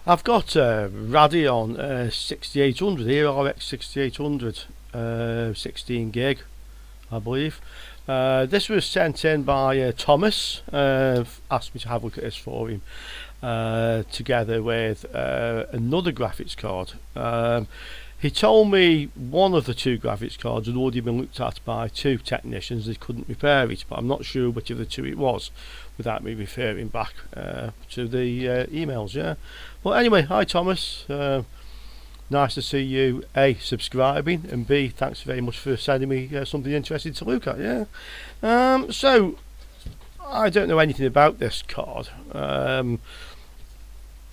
I've got Radeon 6800 here, RX 6800, 16 gig, I believe. This was sent in by Thomas, asked me to have a look at this for him, together with another graphics card. He told me one of the two graphics cards had already been looked at by two technicians. They couldn't repair it, but I'm not sure which of the two it was without me referring back to the emails. Yeah. Well, anyway, hi Thomas. Nice to see you, A, subscribing, and B, thanks very much for sending me something interesting to look at. Yeah. So I don't know anything about this card.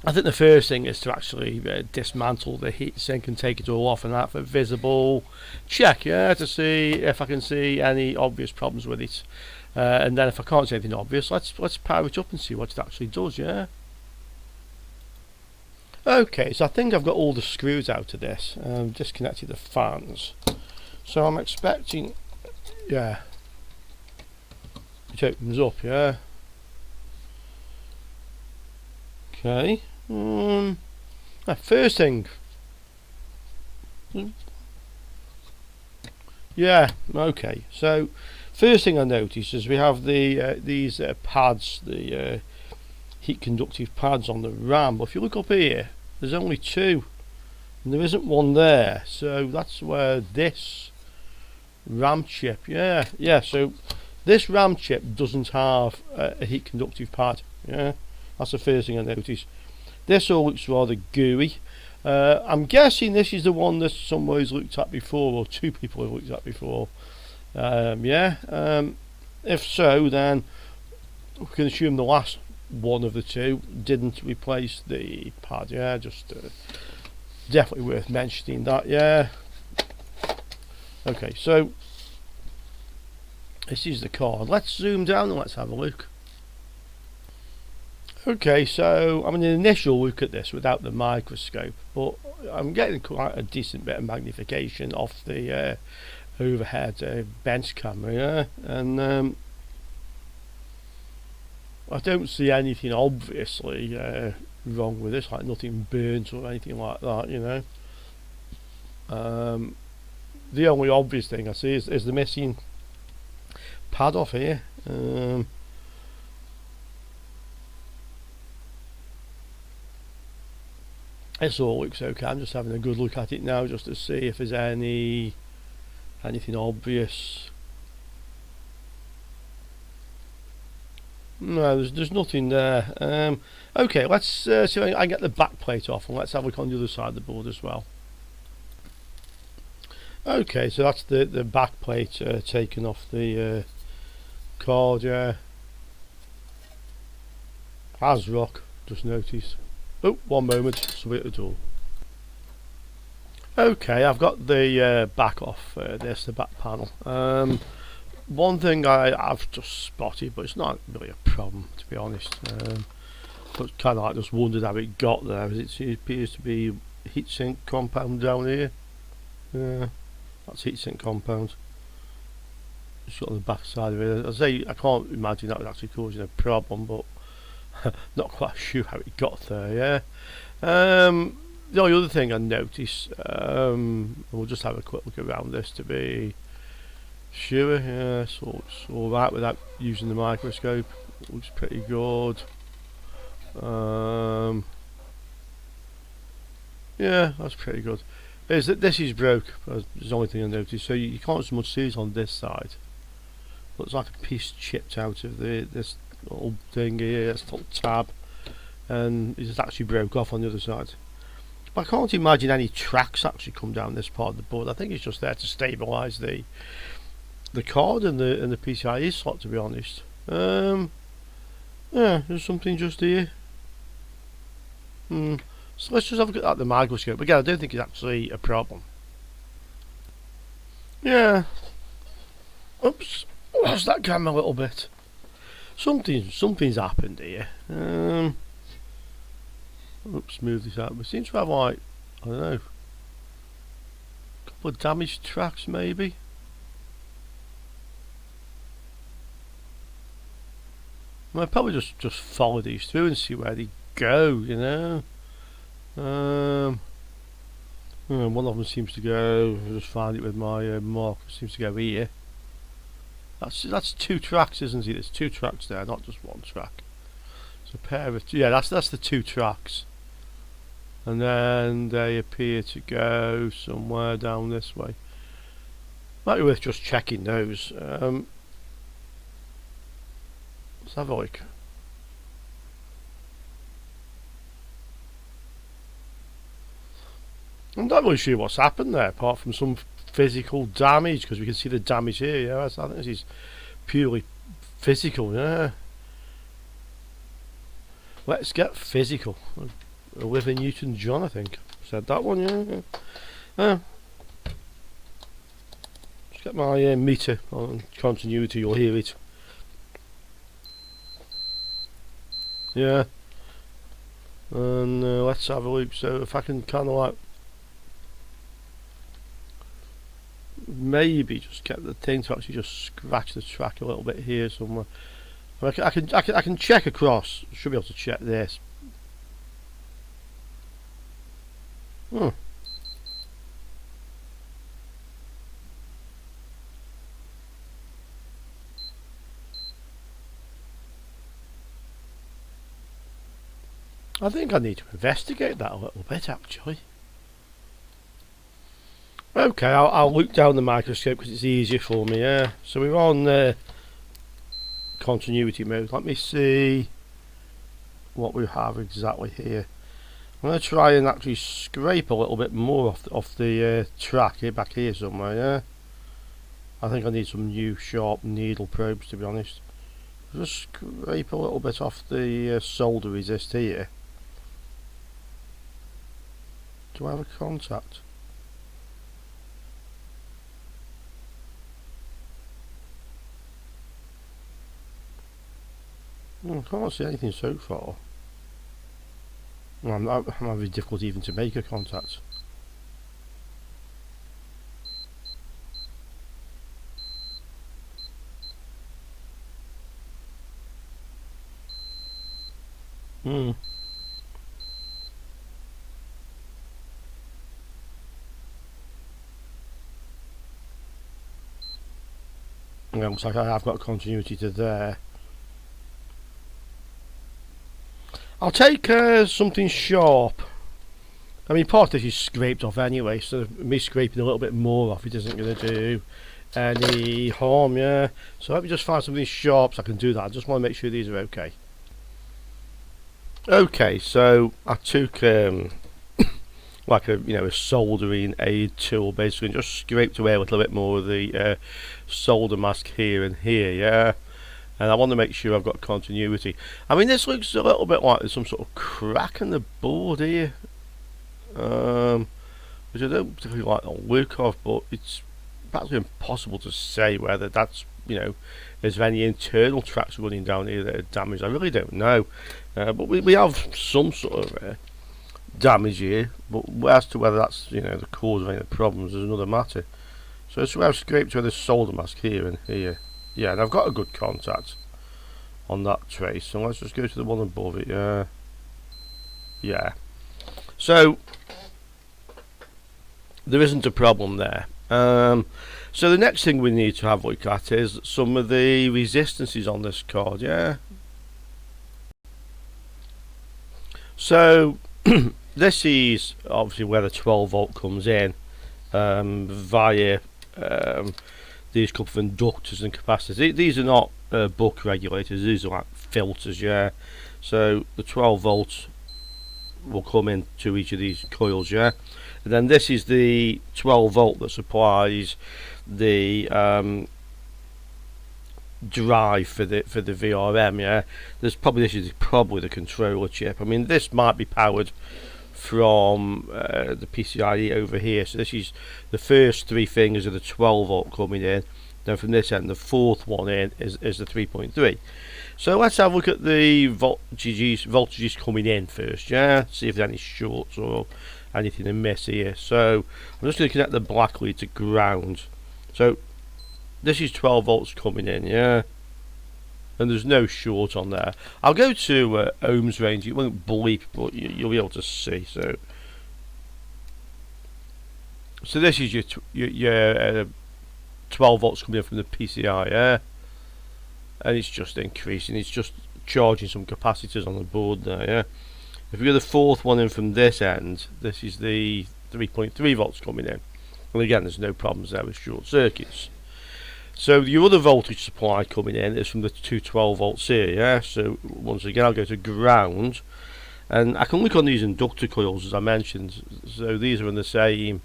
I think the first thing is to actually dismantle the heatsink and take it all off and that for visible check, yeah, to see if I can see any obvious problems with it. And then if I can't see anything obvious, let's power it up and see what it actually does, yeah. Okay, so I think I've got all the screws out of this. Disconnected the fans. So I'm expecting, yeah, it opens up, yeah. Okay. First thing. Yeah. Okay. So, first thing I noticed is we have these pads, the heat conductive pads on the RAM. But if you look up here, there's only two, and there isn't one there. So that's where this RAM chip. Yeah. So this RAM chip doesn't have a heat conductive pad. Yeah. That's the first thing I noticed. This all looks rather gooey. I'm guessing this is the one that somebody's looked at before, or two people have looked at before. If so, then we can assume the last one of the two didn't replace the pad. Yeah, just definitely worth mentioning that. Yeah. Okay, so this is the card. Let's zoom down and let's have a look. Okay, so I mean an initial look at this without the microscope, but I'm getting quite a decent bit of magnification off the overhead bench camera, yeah? And I don't see anything obviously wrong with this, like nothing burnt or anything like that, you know. The only obvious thing I see is the missing pad off here. This all looks okay. I'm just having a good look at it now just to see if there's anything obvious. No, there's nothing there. Okay, let's see if I can get the back plate off, and let's have a look on the other side of the board as well. Okay, so that's the back plate taken off the card. Yeah. Asrock, just noticed. Oh, one moment, somebody at the door. Okay, I've got the back off this, the back panel. One thing I've just spotted, but it's not really a problem to be honest. But kind of like just wondered how it got there. It appears to be heatsink compound down here. That's heatsink compound. Just got on the back side of it. I say I can't imagine that was actually causing a problem, but not quite sure how it got there. Yeah. The only other thing I noticed, we'll just have a quick look around this to be sure. Yeah, so it's all right without using the microscope. It looks pretty good. Yeah, that's pretty good. Is that this is broke? That's the only thing I noticed. So you can't so much see it on this side. Looks like a piece chipped out of this little thing here, this little tab, and it just actually broke off on the other side. But I can't imagine any tracks actually come down this part of the board. I think it's just there to stabilise the card and the PCIe slot, to be honest. Yeah, there's something just here. So let's just have a look at the microscope. Again, I don't think it's actually a problem. Yeah. Oops. Lost that camera a little bit. Something's happened here. Oops, move this out. We seem to have like, I don't know, a couple of damaged tracks maybe. I'll probably just follow these through and see where they go, you know. One of them seems to go. I'll just find it with my marker. Seems to go here. That's 2 tracks, isn't it? There's 2 tracks there, not just 1 track. It's a pair of that's the 2 tracks, and then they appear to go somewhere down this way. Might be worth just checking those. Let's have a look. I'm not really sure what's happened there, apart from some physical damage, because we can see the damage here. Yeah, I think this is purely physical. Yeah. Let's get physical. Olivia Newton-John, I think, said that one. Yeah. Just get my meter on continuity. You'll hear it. Yeah. And let's have a look. So if I can kind of like maybe just get the thing to actually just scratch the track a little bit here somewhere. I can check across. Should be able to check this. I think I need to investigate that a little bit, actually. Okay, I'll look down the microscope because it's easier for me. Yeah. So we're on continuity mode. Let me see what we have exactly here. I'm going to try and actually scrape a little bit more off the track here, back here somewhere. Yeah. I think I need some new sharp needle probes, to be honest. Just scrape a little bit off the solder resist here. Do I have a contact? I can't see anything so far. I'm having difficulty even to make a contact. Yeah, looks like I have got continuity to there. I'll take something sharp. I mean, part of this is scraped off anyway, so me scraping a little bit more off it isn't going to do any harm, yeah. So let me just find something sharp so I can do that. I just want to make sure these are okay. Okay, so I took like a soldering aid tool basically and just scraped away a little bit more of the solder mask here and here, yeah. And I want to make sure I've got continuity. I mean, this looks a little bit like there's some sort of crack in the board here, which I don't particularly like the look of, but it's practically impossible to say whether that's, is there any internal tracks running down here that are damaged. I really don't know. But we have some sort of damage here, but as to whether that's, the cause of any of the problems is another matter. So I've scraped with this solder mask here and here. Yeah, and I've got a good contact on that trace, so let's just go to the one above it. Yeah. So there isn't a problem there. So the next thing we need to have a look at is some of the resistances on this card. Yeah. So this is obviously where the 12 volt comes in via these couple of inductors and capacitors. These are not buck regulators, these are like filters, yeah. So the 12 volts will come into each of these coils, yeah. And then this is the 12 volt that supplies the drive for the VRM, yeah. This is probably the controller chip. I mean, this might be powered from the PCIe over here. So this is the first 3 fingers of the 12 volt coming in. Then from this end, the 4th one in is the 3.3. So let's have a look at the voltages coming in first, yeah. See if there's any shorts or anything amiss here. So I'm just going to connect the black lead to ground. So this is 12 volts coming in, yeah. And there's no short on there. I'll go to ohms range. It won't bleep, but you'll be able to see. So So this is your 12 volts coming in from the PCI, yeah, and it's just increasing. It's just charging some capacitors on the board there, yeah. If we get the fourth one in from this end, this is the 3.3 volts coming in, and again there's no problems there with short circuits. So the other voltage supply coming in is from the 212 volts here, yeah. So once again I'll go to ground, and I can look on these inductor coils as I mentioned. So these are in the same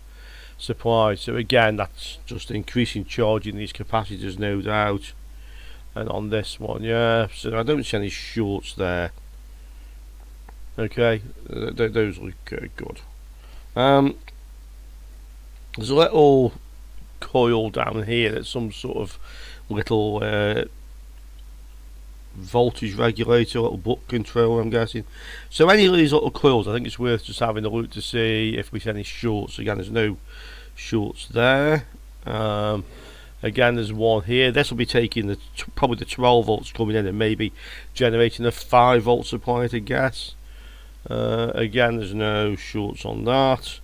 supply, so again that's just increasing charging these capacitors, no doubt. And on this one, yeah, so I don't see any shorts there. Okay, those look good. There's a little coil down here that's some sort of little voltage regulator, little buck controller, I'm guessing. So any of these little coils, I think it's worth just having a look to see if we see any shorts. Again, there's no shorts there. Again, there's one here. This will be taking probably the 12 volts coming in and maybe generating a 5 volt supply, to guess. Again, there's no shorts on that.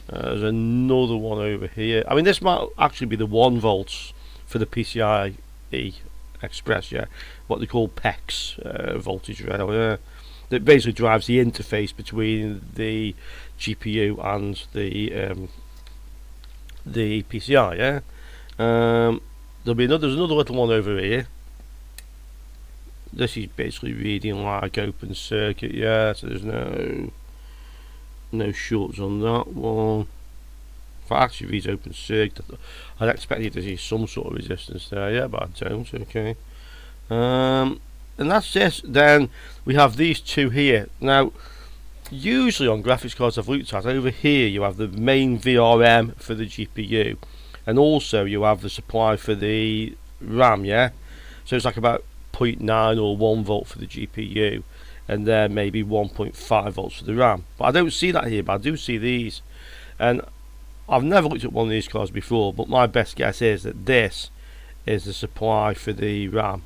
There's another one over here. I mean, this might actually be the 1 volts for the PCIe Express, yeah, what they call PEX voltage rail, yeah, that basically drives the interface between the GPU and the PCI, yeah. There's another little one over here. This is basically reading like open circuit, yeah, so there's no shorts on that one. If I actually read open circuit, I'd expect you to see some sort of resistance there, yeah, but I don't. Okay, and that's it. Then we have these two here. Now, usually on graphics cards I've looked at, over here you have the main VRM for the GPU, and also you have the supply for the RAM, yeah. So it's like about 0.9 or 1 volt for the GPU, and then maybe 1.5 volts for the RAM. But I don't see that here, but I do see these, and I've never looked at one of these cards before, but my best guess is that this is the supply for the RAM.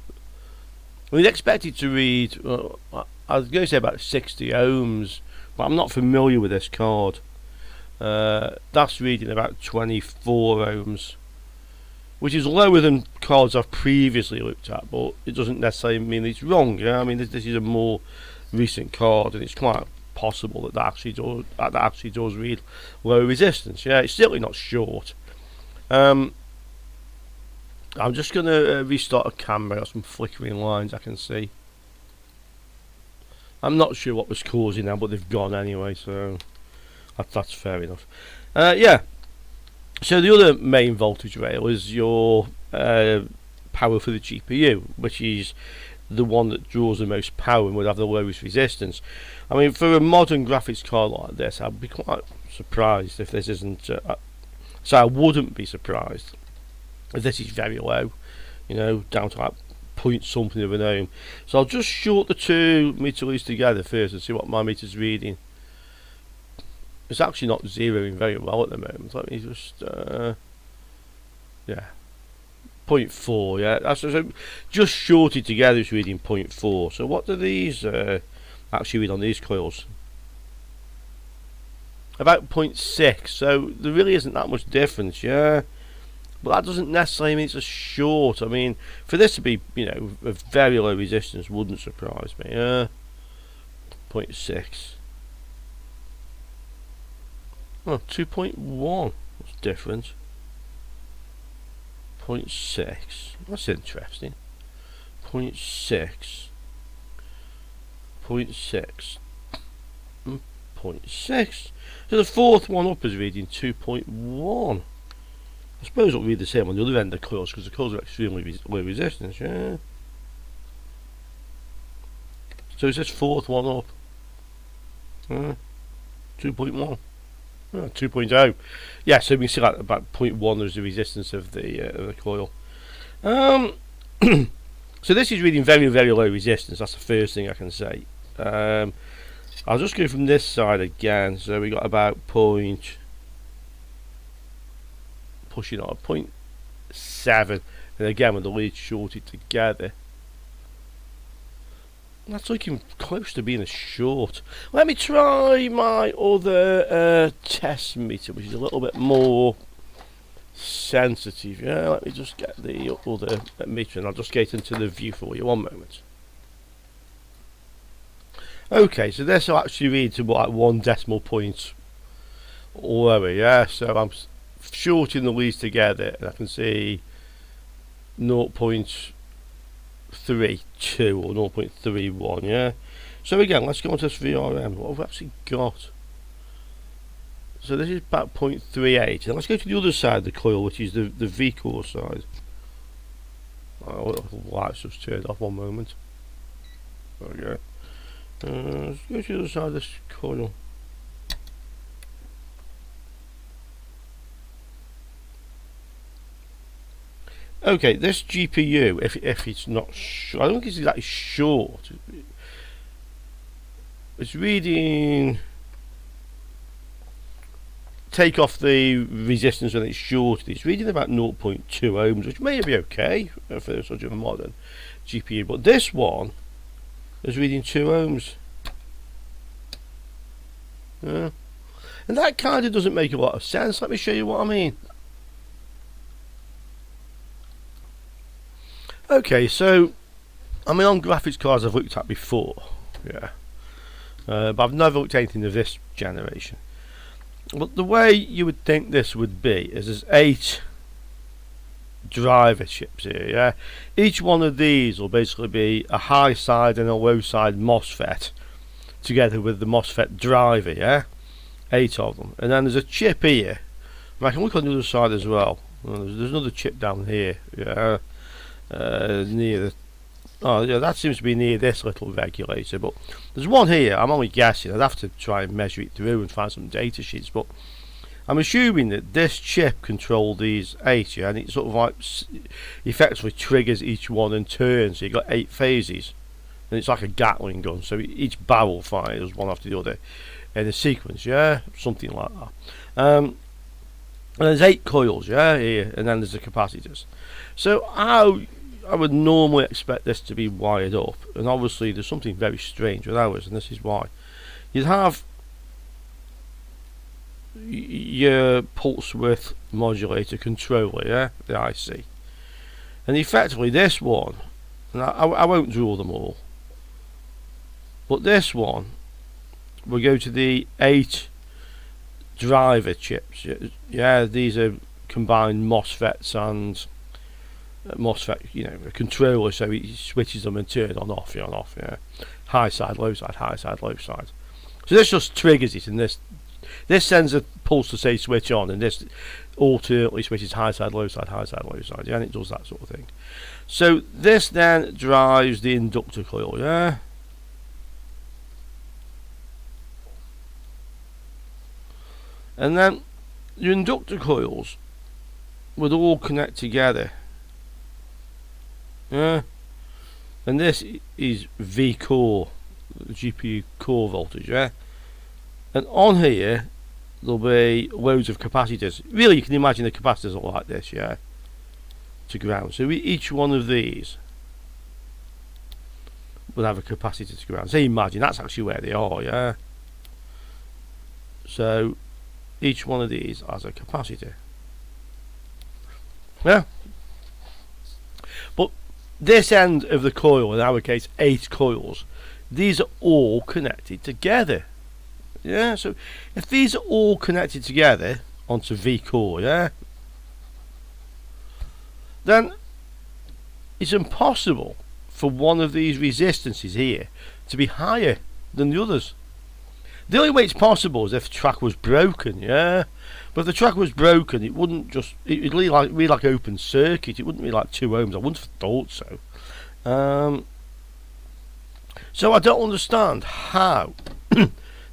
We'd expect it to read, I was going to say about 60 ohms, but I'm not familiar with this card. That's reading about 24 ohms, which is lower than cards I've previously looked at, but it doesn't necessarily mean it's wrong. Yeah, I mean this is a more recent card, and it's quite possible that actually does read low resistance. Yeah, it's certainly not short. I'm just going to restart a camera. Got some flickering lines I can see. I'm not sure what was causing them, but they've gone anyway, so that's fair enough. Yeah. So the other main voltage rail is your power for the GPU, which is the one that draws the most power and would have the lowest resistance. I mean, for a modern graphics card like this, I'd be quite surprised if this isn't. So I wouldn't be surprised if this is very low, you know, down to like point something of an ohm. So I'll just short the two meter leads together first and see what my meter's reading. It's actually not zeroing very well at the moment. Let me just, yeah, 0.4. Yeah, that's just shorted together. It's reading 0.4. So what do these actually read on these coils? About 0.6. So there really isn't that much difference. Yeah, but that doesn't necessarily mean it's a short. I mean, for this to be, you know, a very low resistance wouldn't surprise me. Yeah, 0.6. Oh, 2.1. That's different. 0.6. That's interesting. 0.6. 0.6. 0.6. So the fourth one up is reading 2.1. I suppose it'll read the same on the other end of the coils, because the coils are extremely low resistance, yeah. So it says fourth one up. 2.1. 2.0. Yeah, so we can see like about 0.1 is the resistance of the coil. So this is reading very, very low resistance. That's the first thing I can say. I'll just go from this side again. So we got about pushing on 0.7, and again with the leads shorted together. That's looking close to being a short. Let me try my other test meter, which is a little bit more sensitive. Yeah, let me just get the other meter and I'll just get into the view for you. One moment. Okay, so this will actually read to like 1 decimal point lower, yeah, so I'm shorting the leads together and I can see 0.32 or 0.31, yeah. So again, let's go on to this VRM. What have we actually got? So this is about 0.38, and let's go to the other side of the coil, which is the V core side. Oh, the lights just turned off. One moment. There we go. Let's go to the other side of this coil. Okay, this GPU, if it's not short, I don't think it's exactly short. It's reading. Take off the resistance when it's shorted. It's reading about 0.2 ohms, which may be okay for such a modern GPU. But this one is reading 2 ohms. Yeah. And that kind of doesn't make a lot of sense. Let me show you what I mean. Okay, so I mean, on graphics cards I've looked at before, yeah, but I've never looked at anything of this generation. But the way you would think this would be is there's 8 driver chips here, yeah. Each one of these will basically be a high side and a low side MOSFET together with the MOSFET driver, yeah. 8 of them, and then there's a chip here. And I can look on the other side as well. There's another chip down here, yeah. Near the, oh yeah, that seems to be near this little regulator, but there's one here. I'm only guessing. I'd have to try and measure it through and find some data sheets, but I'm assuming that this chip controls these 8, yeah, and it sort of like effectively triggers each one in turn, so you've got 8 phases, and it's like a Gatling gun, so each barrel fires one after the other in a sequence, yeah, something like that. And there's 8 coils, yeah, here, and then there's the capacitors. So how I would normally expect this to be wired up, and obviously there's something very strange with ours, and this is why. You'd have your pulse width modulator controller, yeah, the IC, and effectively this one, and I won't draw them all, but this one will go to the 8 driver chips, yeah, these are combined MOSFETs and MOSFET, you know, a controller, so it switches them and turns on off, on off, yeah. High side, low side, high side, low side. So this just triggers it, and this sends a pulse to say switch on, and this alternately switches high side, low side, yeah, and it does that sort of thing. So this then drives the inductor coil, yeah. And then your inductor coils would all connect together. Yeah, and this is V core, GPU core voltage, yeah. And on here there'll be loads of capacitors. Really, you can imagine the capacitors are like this, yeah, to ground. So each one of these will have a capacitor to ground. So imagine that's actually where they are, yeah. So each one of these has a capacitor. Yeah. But this end of the coil, in our case 8 coils, these are all connected together, yeah. So if these are all connected together onto V core, yeah, then it's impossible for one of these resistances here to be higher than the others. The only way it's possible is if the track was broken, yeah. But if the track was broken, it wouldn't just, it'd be like open circuit. It wouldn't be like 2 ohms. I wouldn't have thought so. So I don't understand how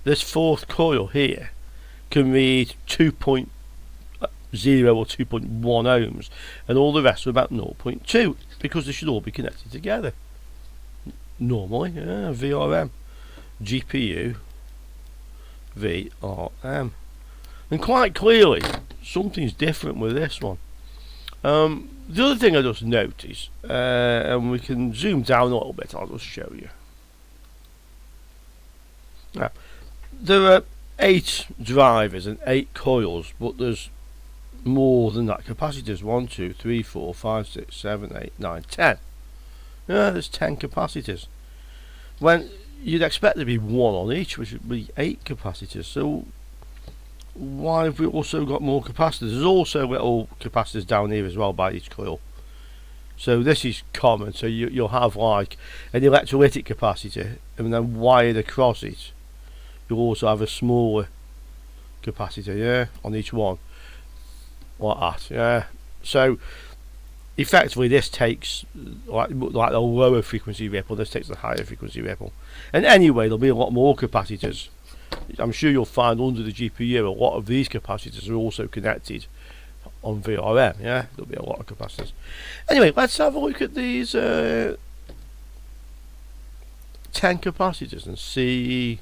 this 4th coil here can read 2.0 or 2.1 ohms, and all the rest are about 0.2, because they should all be connected together. Normally, yeah, VRM, GPU, VRM. And quite clearly, something's different with this one. The other thing I just noticed, and we can zoom down a little bit, I'll just show you. Now, there are 8 drivers and 8 coils, but there's more than that. Capacitors 1, 2, 3, 4, 5, 6, 7, 8, 9, 10. Yeah, there's 10 capacitors. When you'd expect there to be 1 on each, which would be 8 capacitors. So why have we also got more capacitors? There's also little capacitors down here as well by each coil. So this is common. So you'll have like an electrolytic capacitor, and then wired across it, you'll also have a smaller capacitor, yeah, on each one, like that, yeah. So effectively, this takes like the lower frequency ripple. This takes the higher frequency ripple. And anyway, there'll be a lot more capacitors. I'm sure you'll find under the GPU a lot of these capacitors are also connected on VRM. Yeah, there'll be a lot of capacitors. Anyway, let's have a look at these 10 capacitors and see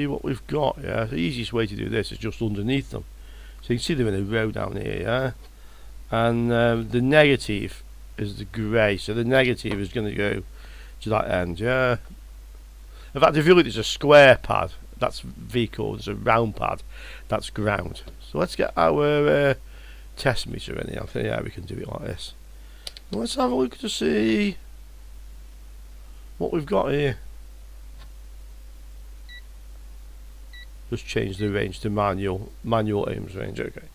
what we've got. Yeah, the easiest way to do this is just underneath them. So you can see them in a row down here. Yeah, and the negative is the grey. So the negative is going to go to that end. Yeah. In fact, if you look, there's a square pad. That's V-core. There's a round pad. That's ground. So let's get our test meter in here. I think, yeah, we can do it like this. Let's have a look to see what we've got here. Just change the range to manual aims range. Okay.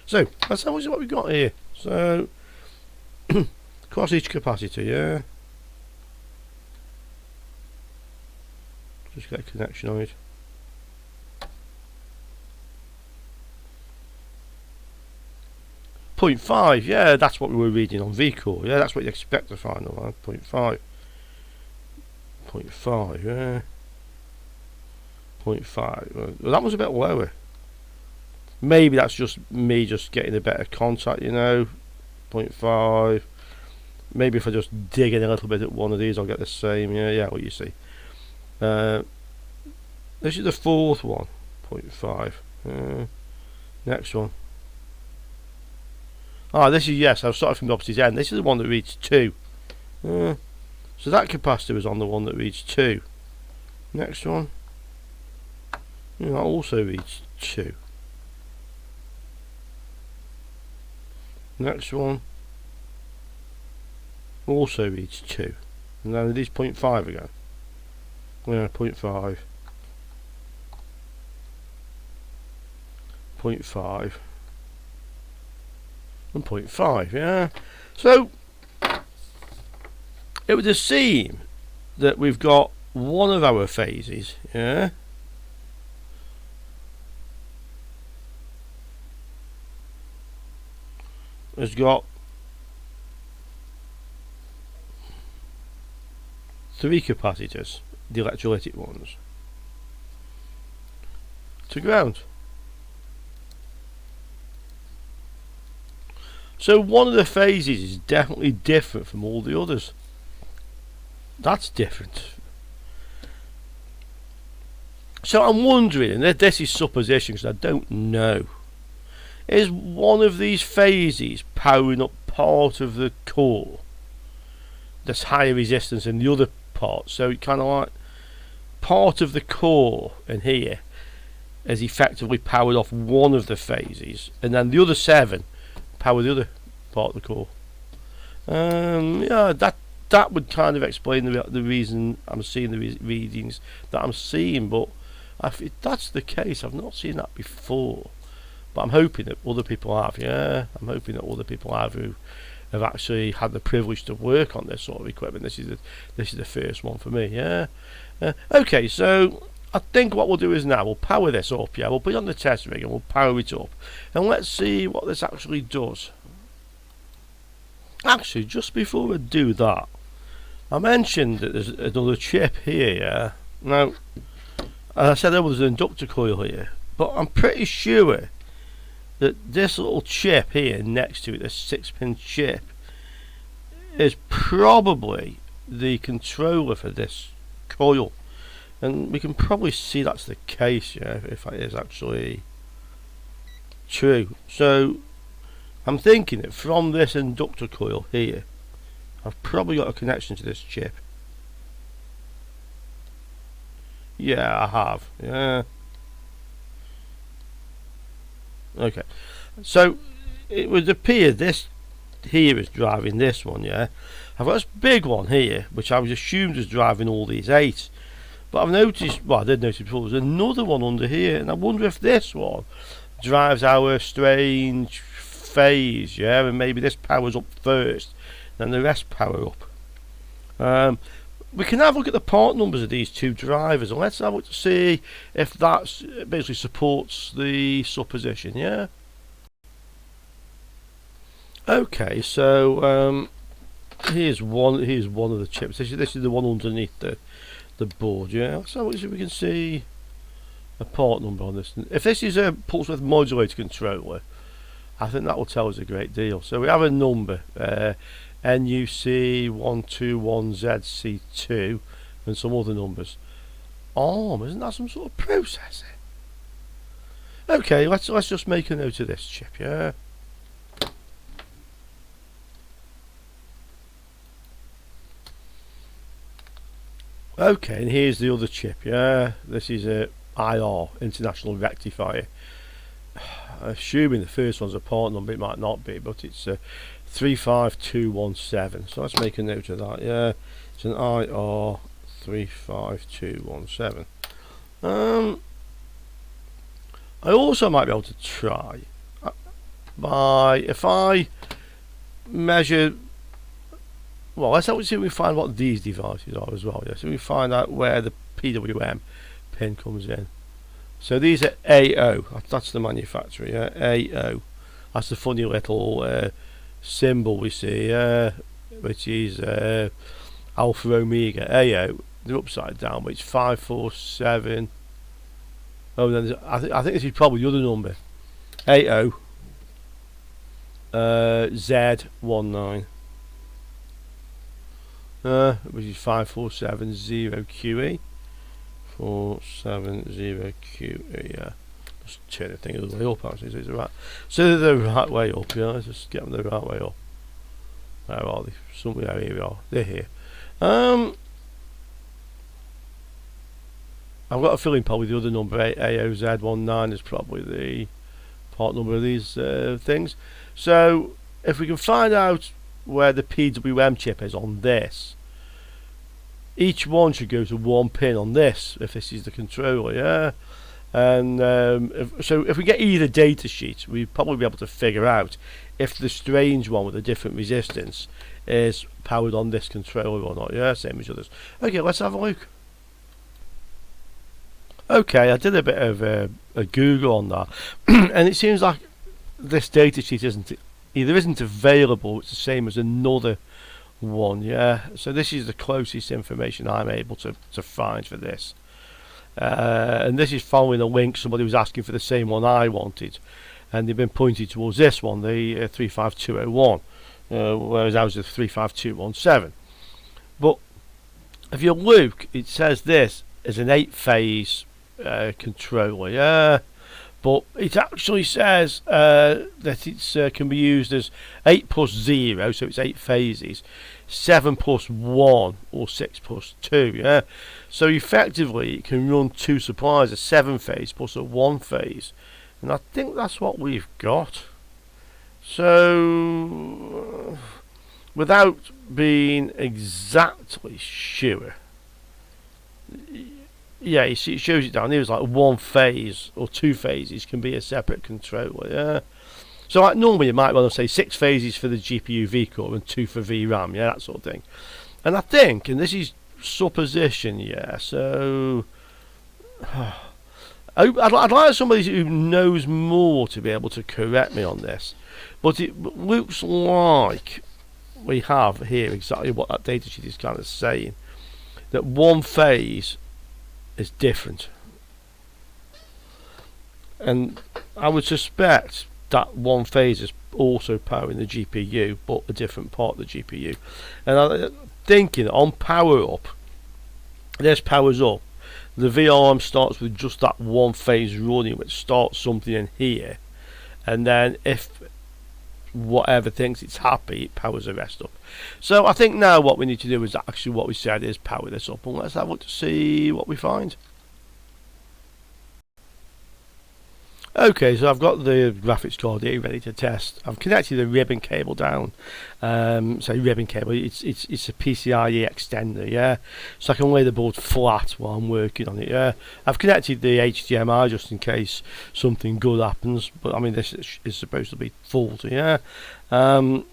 So let's have a look at what we've got here. So across each capacitor, yeah. Just get a connection on it. 0.5, yeah, that's what we were reading on V-core. Yeah, that's what you expect to find on 0.5. 0.5, yeah. 0.5. Well, that was a bit lower. Maybe that's just me just getting a better contact, you know. 0.5. Maybe if I just dig in a little bit at one of these, I'll get the same. Yeah, what you see. This is the fourth one. 0.5. Next one. This is, yes, I've started from the opposite end. This is the one that reads 2. So that capacitor is on the one that reads 2. Next one. That also reads 2. Next one. Also reads 2. And then it is 0.5 again. Yeah, 0.5. 0.5. And 0.5, yeah. So it would seem that we've got one of our phases, yeah, has got 3 capacitors, the electrolytic ones, to ground. So one of the phases is definitely different from all the others. That's different. So I'm wondering, and this is supposition because I don't know, is one of these phases powering up part of the core that's higher resistance than the other part? So it kind of like part of the core in here is effectively powered off one of the phases, and then the other 7 power the other part of the core. Yeah, that would kind of explain the reason I'm seeing the readings that I'm seeing. But if that's the case, I've not seen that before. But I'm hoping that other people have. Yeah, I'm hoping that other people have who have actually had the privilege to work on this sort of equipment. This is the first one for me. Yeah. Okay, so I think what we'll do is now we'll power this up. Yeah, we'll put it on the test rig and we'll power it up, and let's see what this actually does. Actually, just before we do that, I mentioned that there's another chip here. Yeah. Now, as I said, there was an inductor coil here, but I'm pretty sure that this little chip here next to it, this 6-pin chip, is probably the controller for this coil. And we can probably see that's the case, yeah, if that is actually true. So I'm thinking that from this inductor coil here, I've probably got a connection to this chip. Yeah, I have. Yeah. Okay. So it would appear this here is driving this one. Yeah. I've got this big one here, which I was assumed was driving all these 8. But I've noticed, well, I did notice before, there's another one under here, and I wonder if this one drives our strange phase, yeah, and maybe this powers up first, then the rest power up. We can have a look at the part numbers of these 2 drivers, and let's have a look to see if that basically supports the supposition, yeah? Okay, so here's one of the chips. This is the one underneath the board, yeah. So we can see a part number on this. If this is a pulse width modulator controller, I think that will tell us a great deal. So we have a number, NUC121ZC2, and some other numbers. Isn't that some sort of processor? Okay, let's just make a note of this chip, yeah. Okay, and here's the other chip, yeah. This is a IR, International Rectifier. Assuming the first one's a part number, it might not be, but it's 35217. So let's make a note of that, yeah. It's an IR 35217. I also might be able to try if I measure. Well, let's see if we find what these devices are as well. Yeah, so we find out where the PWM pin comes in. So these are AO. That's the manufacturer. Yeah, AO. That's the funny little symbol we see, which is Alpha Omega. AO. They're upside down, but it's 547. Oh, then I think this is probably the other number. AO Z19. Which is 5470QE. 470QE, yeah. Just turn the thing the other way up actually, so it's right. So they're the right way up, yeah. Let's just get them the right way up. Where are they? Somewhere here we are. They're here. I've got a feeling probably the other number, AOZ19, is probably the part number of these things. So if we can find out where the PWM chip is on this, each one should go to one pin on this if this is the controller, yeah. And if we get either data sheet, we'd probably be able to figure out if the strange one with a different resistance is powered on this controller or not, yeah, same as others. Okay, let's have a look. Okay, I did a bit of a Google on that, and it seems like this data sheet either isn't available, it's the same as another one, yeah. So this is the closest information I'm able to find for this, and this is following a link. Somebody was asking for the same one I wanted, and they've been pointed towards this one, the 35201, whereas ours is 35217. But if you look, it says this is an 8-phase controller, yeah. But it actually says that it can be used as 8 plus 0, so it's 8 phases, 7 plus 1, or 6 plus 2, yeah. So effectively it can run 2 supplies, a 7-phase plus a 1-phase, and I think that's what we've got. So without being exactly sure, yeah, you see, it shows it down here. It's like 1 phase or 2 phases can be a separate controller. Yeah. So like normally you might want to say 6 phases for the GPU V core and 2 for VRAM. Yeah, that sort of thing. And I think, and this is supposition. Yeah. So I'd like somebody who knows more to be able to correct me on this. But it looks like we have here exactly what that datasheet is kind of saying. That 1 phase is different, and I would suspect that 1 phase is also powering the GPU, but a different part of the GPU. And I'm thinking on power up, this powers up, the VRM starts with just that 1 phase running, which starts something in here, and then if whatever thinks it's happy, it powers the rest up. So I think now what we need to do is actually what we said is power this up, and let's have a look to see what we find. Okay, so I've got the graphics card here ready to test. I've connected the ribbon cable down. So ribbon cable, it's a PCIe extender, yeah. So I can lay the board flat while I'm working on it, yeah. I've connected the HDMI just in case something good happens, but I mean this is supposed to be faulty, yeah. I've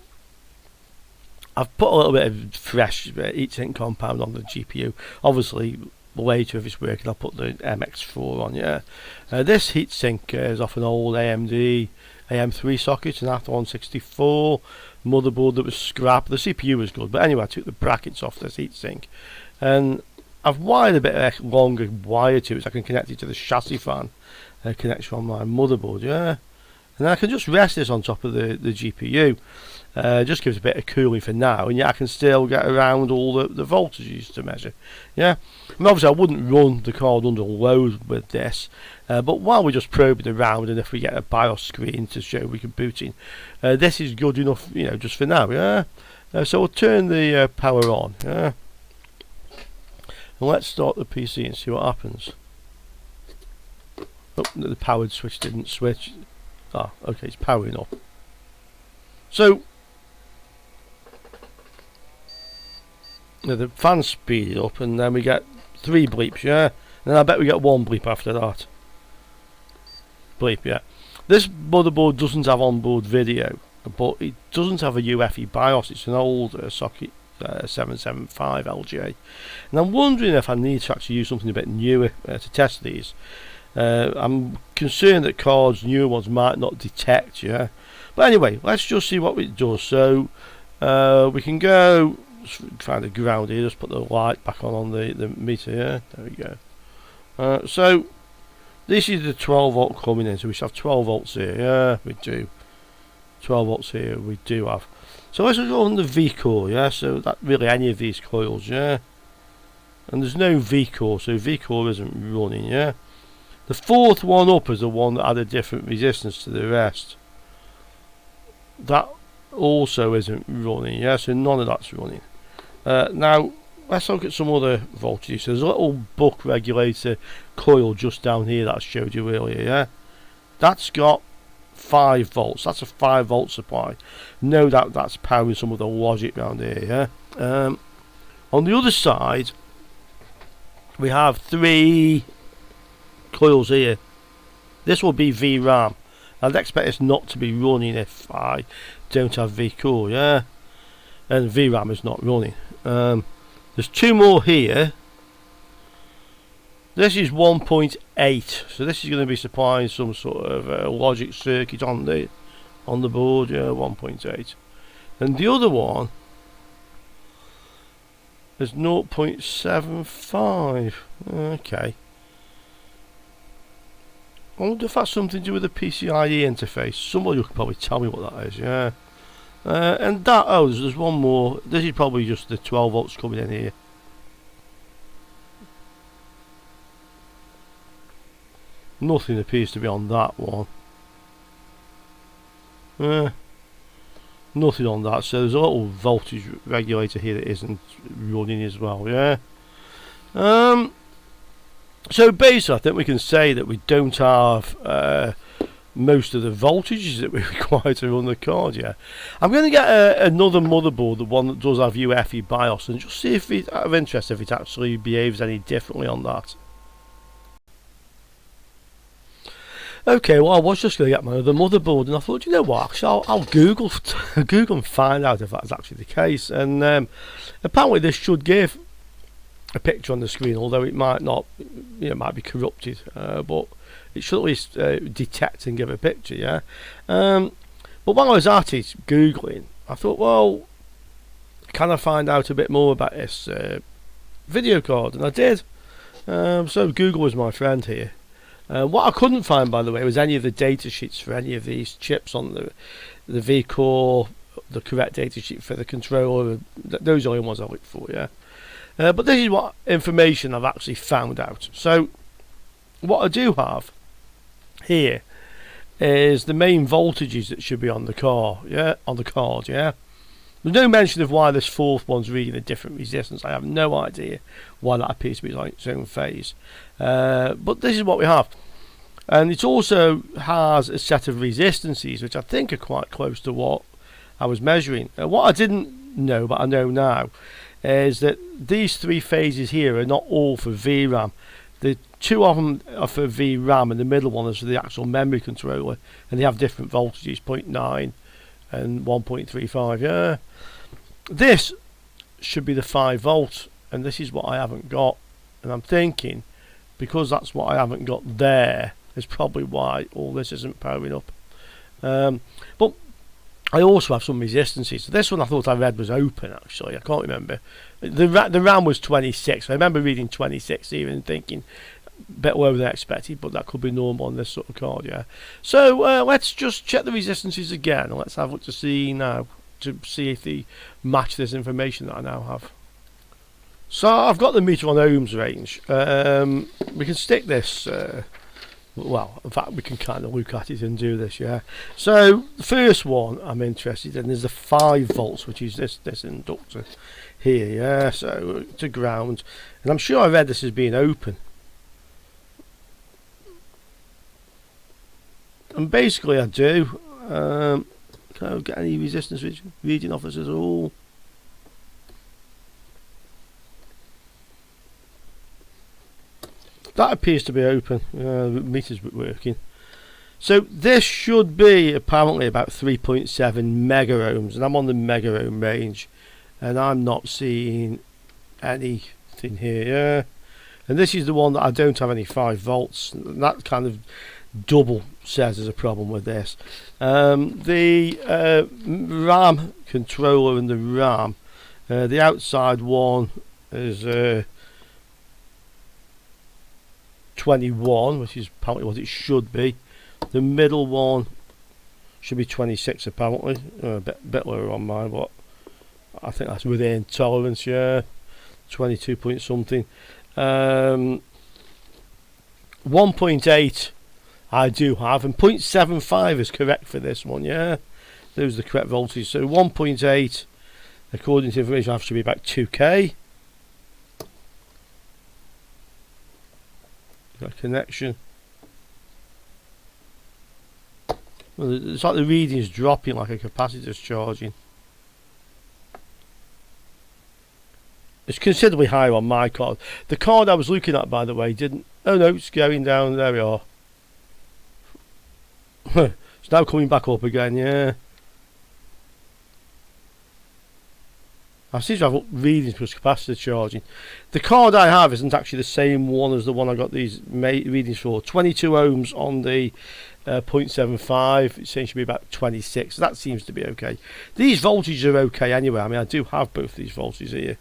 put a little bit of fresh heatsink compound on the GPU. Obviously, later if it's working I'll put the MX4 on, yeah. This heatsink is off an old AMD AM3 socket, an AT164 motherboard that was scrap. The CPU was good, but anyway I took the brackets off this heatsink and I've wired a bit of longer wire to it so I can connect it to the chassis fan connection on my motherboard, yeah. And I can just rest this on top of the GPU. Just gives a bit of cooling for now, and yeah, I can still get around all the voltages to measure. Yeah, and obviously I wouldn't run the card under load with this, but while we're just probing around, and if we get a BIOS screen to show we can boot in, this is good enough, you know, just for now. Yeah, so we'll turn the power on. Yeah, and let's start the PC and see what happens. Oh, the powered switch didn't switch. Ah, okay, it's powering up. So the fan speeded up, and then we get 3 bleeps, yeah. And I bet we get 1 bleep after that. Bleep, yeah. This motherboard doesn't have onboard video, but it doesn't have a UEFI BIOS. It's an old socket 775 LGA, and I'm wondering if I need to actually use something a bit newer to test these. I'm concerned that cards, newer ones, might not detect, yeah. But anyway, let's just see what it does. So we can go find the ground here, just put the light back on the meter here. There we go. So this is the 12 volt coming in, so we should have 12 volts here. Yeah, we do. 12 volts here we do have. So let's go on the V core, yeah. So that really any of these coils, yeah. And there's no V core, so V core isn't running, yeah. The 4th one up is the one that had a different resistance to the rest. That also isn't running, yeah, so none of that's running. Now let's look at some other voltages. So there's a little buck regulator coil just down here that I showed you earlier, yeah. That's got 5 volts. That's a 5 volt supply. No doubt that's powering some of the logic around here, yeah. On the other side we have 3 coils here. This will be VRAM. I'd expect this not to be running if I don't have V-core, yeah. And VRAM is not running. There's 2 more here. This is 1.8, so this is going to be supplying some sort of logic circuit on the board, yeah, 1.8. And the other one is 0.75. Okay. I wonder if that's something to do with the PCIe interface. Somebody could probably tell me what that is, yeah. And that, oh, there's one more. This is probably just the 12 volts coming in here. Nothing appears to be on that one. Nothing on that. So there's a little voltage regulator here that isn't running as well, yeah. So basically I think we can say that we don't have most of the voltages that we require to run the card, yeah. I'm going to get another motherboard, the one that does have UEFI BIOS, and just see if it, out of interest, if it actually behaves any differently on that. Okay, well I was just going to get my other motherboard, and I thought, you know what, actually I'll Google and find out if that's actually the case. And apparently this should give a picture on the screen, although it might not, you know, it might be corrupted, but it should at least detect and give a picture, yeah. But while I was at it googling, I thought, well, can I find out a bit more about this video card? And I did. So Google was my friend here. What I couldn't find, by the way, was any of the data sheets for any of these chips on the V-core, the correct data sheet for the controller. Those are the only ones I looked for, yeah. But this is what information I've actually found out. So what I do have here is the main voltages that should be on the car, yeah, on the card, yeah. There's no mention of why this 4th one's reading a different resistance. I have no idea why that appears to be like its own phase. But this is what we have. And it also has a set of resistances which I think are quite close to what I was measuring. What I didn't know, but I know now, is that these three phases here are not all for VRAM. The two of them are for VRAM and the middle one is for the actual memory controller, and they have different voltages, 0.9 and 1.35. Yeah, this should be the 5 volt, and this is what I haven't got, and I'm thinking because that's what I haven't got there is probably why all this isn't powering up. But I also have some resistances. So this one I thought I read was open, actually. I can't remember. The RAM was 26. I remember reading 26 here and thinking a bit lower than expected, but that could be normal on this sort of card, yeah. So let's just check the resistances again. And let's have a look to see now, to see if they match this information that I now have. So I've got the meter on ohms range. We can stick this... well, in fact, we can kind of look at it and do this, yeah. So the first one I'm interested in is the 5 volts, which is this inductor here, yeah. So to ground, and I'm sure I read this as being open. And basically, I do. Can I get any resistance reading off this at all? That appears to be open. The meter's working. So this should be apparently about 3.7 mega ohms, and I'm on the mega ohm range, and I'm not seeing anything here. Yeah? And this is the one that I don't have any 5 volts. And that kind of double says there's a problem with this. The RAM controller and the RAM, the outside one is 21, which is apparently what it should be. The middle one should be 26 apparently. A bit lower on mine, but I think that's within tolerance, yeah. 22 point something. 1.8 I do have, and 0.75 is correct for this one, yeah. Those are the correct voltages. So 1.8, according to information I have, should be about 2k. Got a connection. Well, it's like the reading is dropping, like a capacitor's charging. It's considerably higher on my card. The card I was looking at, by the way, didn't... Oh no, it's going down. There we are. It's now coming back up again, yeah. I seem to have readings because capacitor charging. The card I have isn't actually the same one as the one I got these readings for. 22 ohms on the 0.75. It seems to be about 26. So that seems to be okay. These voltages are okay anyway. I mean, I do have both these voltages here.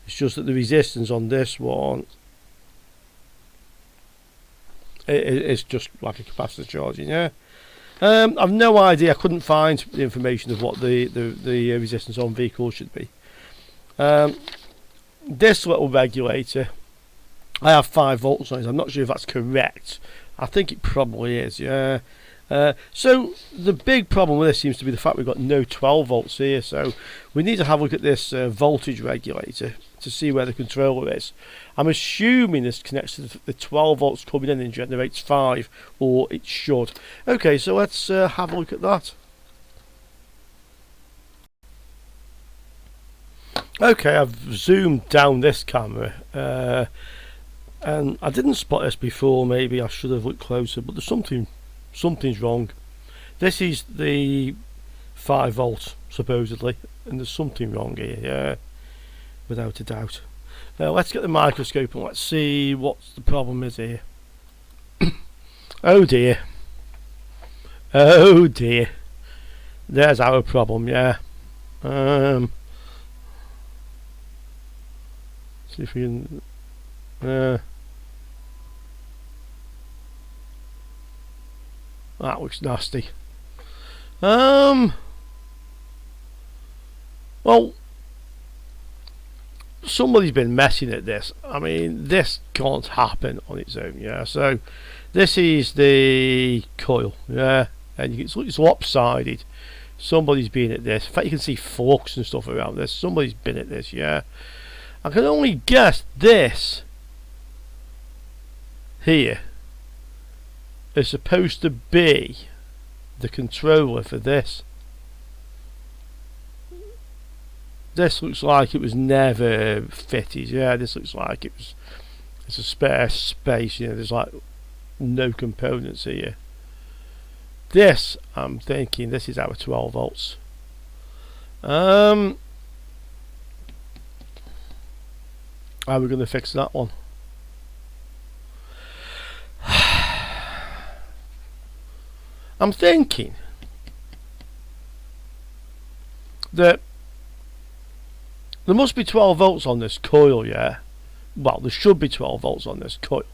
It's just that the resistance on this one it's just like a capacitor charging, yeah. I've no idea. I couldn't find the information of what the resistance on vehicles should be. This little regulator, I have 5 volts on it. I'm not sure if that's correct. I think it probably is, yeah. So the big problem with this seems to be the fact we've got no 12 volts here. So we need to have a look at this voltage regulator to see where the controller is. I'm assuming this connects to the 12 volts coming in and generates 5, or it should. Okay, so let's have a look at that. Okay, I've zoomed down this camera, and I didn't spot this before. Maybe I should have looked closer, but there's something's wrong. This is the 5 volts supposedly, and there's something wrong here, yeah, without a doubt. Now let's get the microscope and let's see what the problem is here. Oh dear. Oh dear. There's our problem, yeah. See if we can that looks nasty. Well, somebody's been messing at this. I mean, this can't happen on its own, yeah. So this is the coil, yeah, and it's lopsided. Somebody's been at this. In fact, you can see forks and stuff around this. Somebody's been at this, yeah. I can only guess this here is supposed to be the controller for this. This looks like it was never fitted. Yeah, this looks like it's a spare space. You know, there's like no components here. This, I'm thinking, this is our 12 volts. How are we going to fix that one? I'm thinking that there must be 12 volts on this coil, yeah? Well, there should be 12 volts on this coil.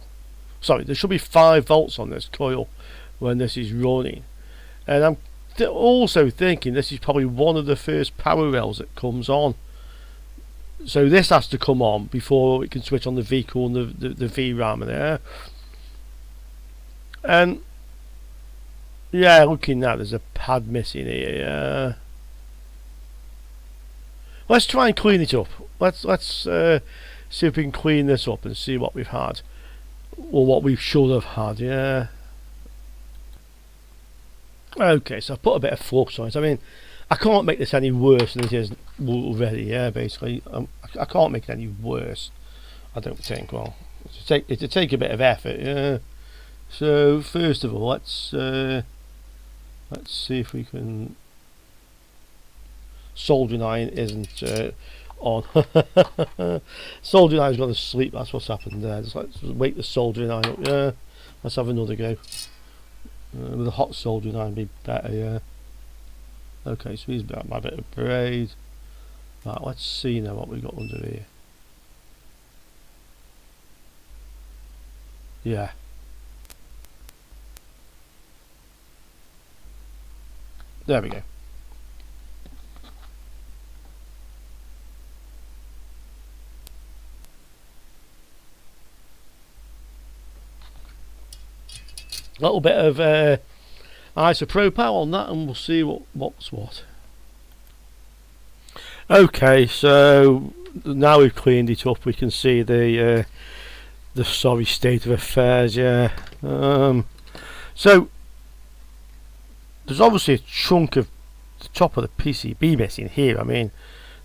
Sorry, there should be 5 volts on this coil when this is running. And I'm also thinking this is probably one of the first power rails that comes on. So this has to come on before it can switch on the vehicle and the VRAM there. And yeah, looking now, there's a pad missing here. Let's try and clean it up. Let's see if we can clean this up and see what we've had, or what we should have had. Yeah. Okay, so I've put a bit of flux on it. I mean, I can't make this any worse than it is already. Yeah, basically, I can't make it any worse. I don't think. Well, it'll take a bit of effort. Yeah. So first of all, let's see if we can. Soldering iron isn't on. Soldering iron's gone to sleep. That's what's happened there. Let's wake the soldering iron up. Yeah. Let's have another go. With a hot soldering iron be better. Yeah. Okay, so he's got my bit of braid. Right, let's see now what we've got under here. Yeah. There we go. A little bit of isopropyl on that, and we'll see what's what. Okay, so now we've cleaned it up, we can see the sorry state of affairs. Yeah. So there's obviously a chunk of the top of the PCB missing here. I mean,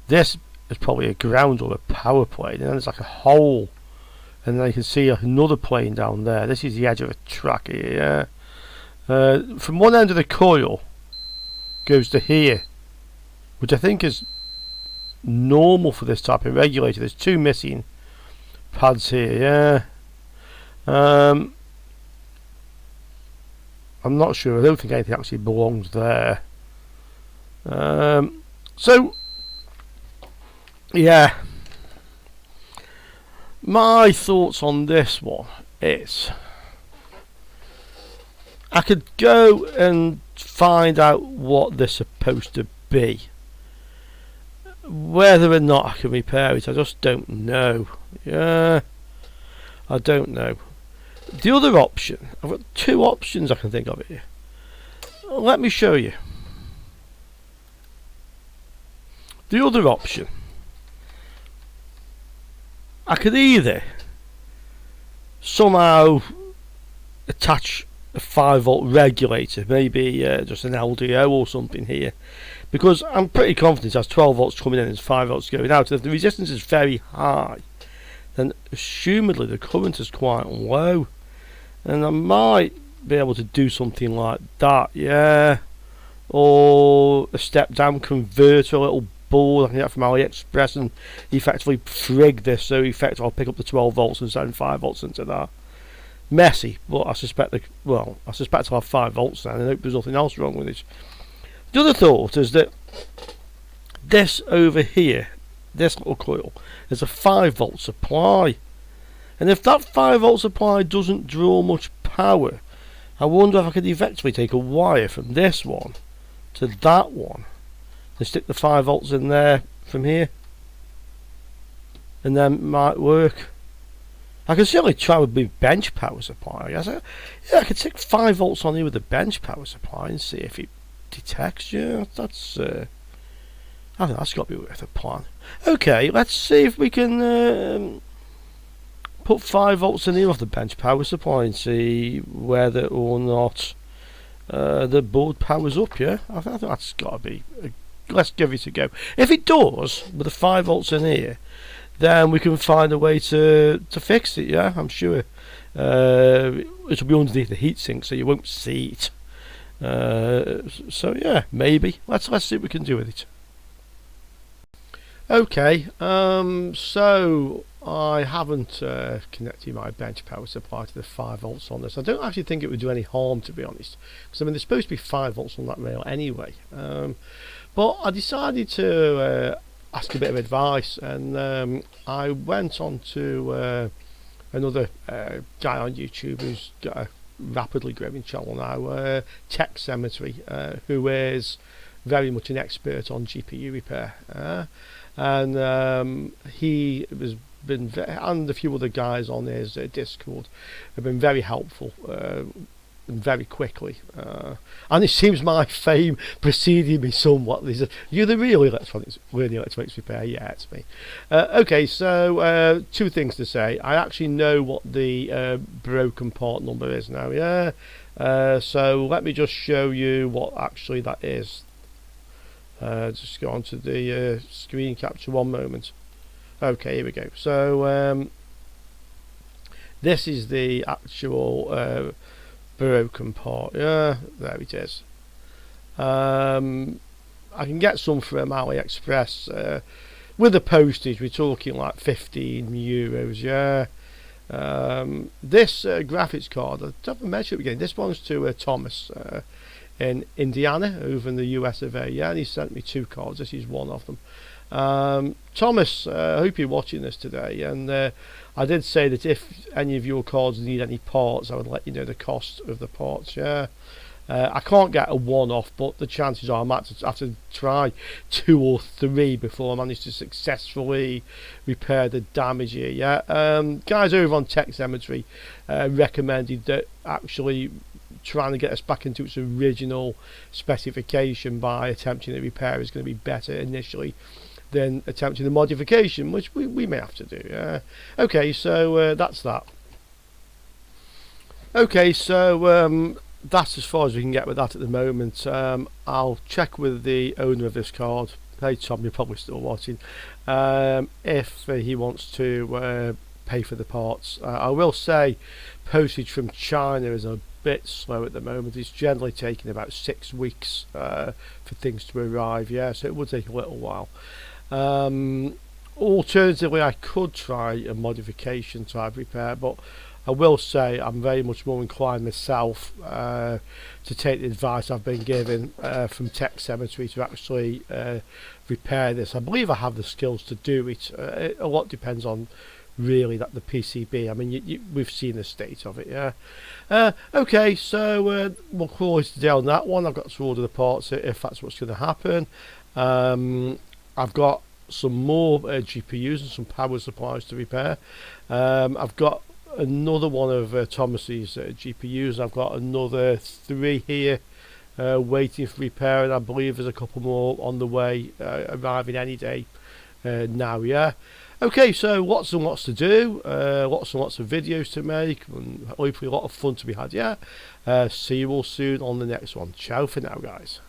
this is probably a ground or a power plate, and then there's like a hole. And then you can see another plane down there. This is the edge of a track here. Yeah. From one end of the coil goes to here, which I think is normal for this type of regulator. There's 2 missing pads here. Yeah. I'm not sure. I don't think anything actually belongs there. So yeah. My thoughts on this one is I could go and find out what they're supposed to be. Whether or not I can repair it, I just don't know. Yeah, I don't know. The other option, I've got 2 options I can think of here. Let me show you. The other option, I could either somehow attach a 5 volt regulator, maybe just an LDO or something here, because I'm pretty confident it has 12 volts coming in and 5 volts going out. If the resistance is very high, then assumedly the current is quite low, and I might be able to do something like that. Yeah. Or a step down converter, a little board I can get from AliExpress, and effectively frig this, so effectively I'll pick up the 12 volts and send 5 volts into that. Messy, but I suspect I'll have 5 volts then, and I hope there's nothing else wrong with it. The other thought is that this over here, this little coil, is a 5 volt supply, and if that 5 volt supply doesn't draw much power, I wonder if I could effectively take a wire from this one to that one and stick the 5 volts in there from here, and then it might work. I can certainly try with my bench power supply. I could stick 5 volts on here with the bench power supply and see if it detects. Yeah, that's I think that's got to be worth a plan. Okay, let's see if we can put 5 volts in here off the bench power supply and see whether or not the board powers up. Yeah, I think that's got to be. Let's give it a go. If it does, with the 5 volts in here, then we can find a way to fix it. Yeah, I'm sure it'll be underneath the heatsink, so you won't see it. So yeah, maybe let's see what we can do with it. Okay, so I haven't connected my bench power supply to the 5 volts on this. I don't actually think it would do any harm, to be honest, because I mean there's supposed to be 5 volts on that rail anyway. But I decided to ask a bit of advice, and I went on to another guy on YouTube who's got a rapidly growing channel now, Tech Cemetery, who is very much an expert on GPU repair, and he has been and a few other guys on his Discord have been very helpful very quickly, and it seems my fame preceded me somewhat. You're the real electronics repair. Yeah, it's me. Okay, so 2 things to say. I actually know what the broken part number is now. Yeah, so let me just show you what actually that is. Just go on to the screen capture one moment. Okay, here we go. So this is the actual broken part. Yeah, there it is. I can get some from AliExpress with the postage. We're talking like €15. Yeah. This graphics card, I don't measure it again. This one's to Thomas in Indiana, over in the US of A. Yeah, and he sent me 2 cards. This is one of them. Thomas, I hope you're watching this today, and I did say that if any of your cards need any parts, I would let you know the cost of the parts. Yeah, I can't get a one-off, but the chances are I might have to try 2 or 3 before I manage to successfully repair the damage here. Yeah, guys over on Tech Cemetery recommended that actually trying to get us back into its original specification by attempting the repair is going to be better initially than attempting the modification, which we may have to do. Yeah. Okay, so that's that. Okay, so that's as far as we can get with that at the moment. I'll check with the owner of this card. Hey Tom, you're probably still watching. If he wants to pay for the parts. I will say postage from China is a bit slow at the moment. It's generally taking about 6 weeks for things to arrive. Yeah, so it would take a little while. Alternatively, I could try a modification type repair, but I will say I'm very much more inclined myself to take the advice I've been given from Tech Cemetery to actually repair this. I believe I have the skills to do it. A lot depends on really that the PCB. I mean, we've seen the state of it. Yeah. Okay, so we'll call it a day on that one. I've got to order the parts if that's what's going to happen. I've got some more GPUs and some power supplies to repair. I've got another one of Thomas's GPUs. I've got another 3 here waiting for repair, and I believe there's a couple more on the way, arriving any day now. Yeah. Okay, so lots and lots to do, lots and lots of videos to make, and hopefully a lot of fun to be had. Yeah. See you all soon on the next one. Ciao for now, guys.